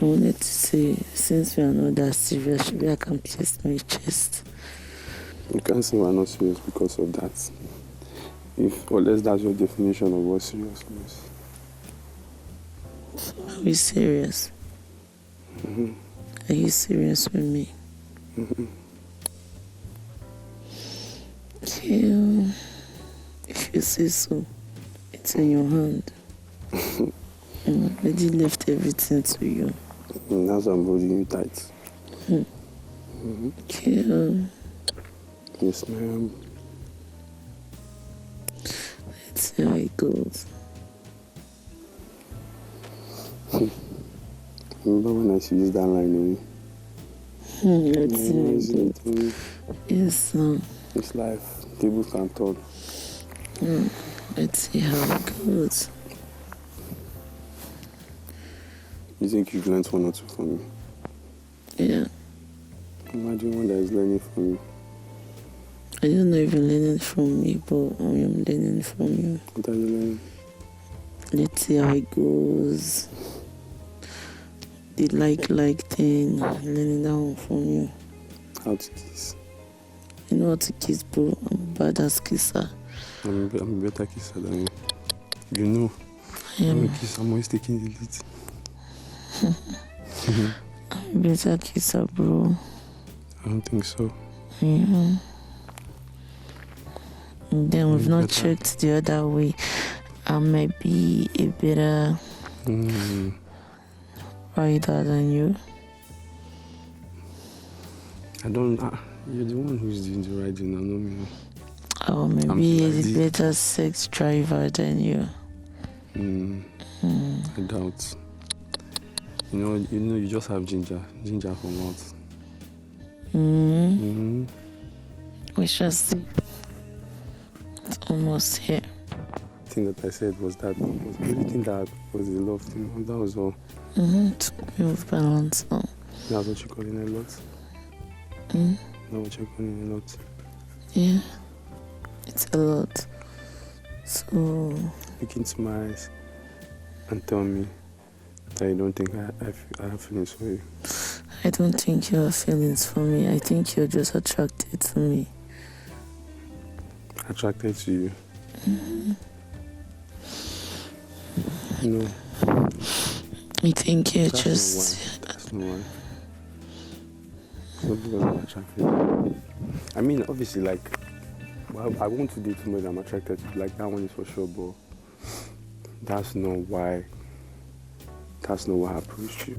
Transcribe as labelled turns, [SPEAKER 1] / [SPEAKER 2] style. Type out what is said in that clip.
[SPEAKER 1] I wanted to say, since we are not that serious, maybe I can place my chest.
[SPEAKER 2] You can't say we're not serious because of that. Unless that's your definition of what serious means.
[SPEAKER 1] So are we serious?
[SPEAKER 2] Mm-hmm.
[SPEAKER 1] Are you serious with me?
[SPEAKER 2] Mm-hmm.
[SPEAKER 1] Okay, if you say so, it's in your hand. I already left everything to you.
[SPEAKER 2] That's why I'm holding you tight.
[SPEAKER 1] Mm-hmm. Okay.
[SPEAKER 2] Yes, ma'am.
[SPEAKER 1] Let's see how it goes.
[SPEAKER 2] Remember when I used that line on you?
[SPEAKER 1] Let's see how it goes. Yes,
[SPEAKER 2] it's life. Tables can turn.
[SPEAKER 1] Let's see how it goes.
[SPEAKER 2] You think you've learned one or two from me?
[SPEAKER 1] Yeah.
[SPEAKER 2] Imagine one that is learning from you.
[SPEAKER 1] I don't know if you're learning from me, but I am learning from you.
[SPEAKER 2] What are you learning?
[SPEAKER 1] Let's see how it goes. The like thing, I'm learning that one from you.
[SPEAKER 2] How to kiss?
[SPEAKER 1] You know how to kiss, bro. I'm a badass kisser.
[SPEAKER 2] I'm a better kisser than you. You know. I'm a kisser. I'm always taking the lead.
[SPEAKER 1] I'm a better kisser, bro.
[SPEAKER 2] I don't think so.
[SPEAKER 1] Yeah. And then we've not checked the other way. I might be a better rider than you.
[SPEAKER 2] You're the one who's doing the riding, I know me.
[SPEAKER 1] Or maybe a better sex driver than you.
[SPEAKER 2] I doubt. You know, you just have ginger for mouth.
[SPEAKER 1] We shall see. It's almost here.
[SPEAKER 2] The thing that I said was that was everything that was the love thing. That was all.
[SPEAKER 1] To be with balance now.
[SPEAKER 2] That's what you're calling a lot. That's what you're calling a lot.
[SPEAKER 1] Yeah, it's a lot. So
[SPEAKER 2] look into my eyes and tell me that you don't think I have feelings for you.
[SPEAKER 1] I don't think you have feelings for me. I think you're just attracted to me.
[SPEAKER 2] Attracted to you? No.
[SPEAKER 1] I think you're just...
[SPEAKER 2] That's no one. Not because I'm attracted. I mean, obviously, like, well, I want to date somebody I'm attracted to. Like, that one is for sure, but that's not why I approached you.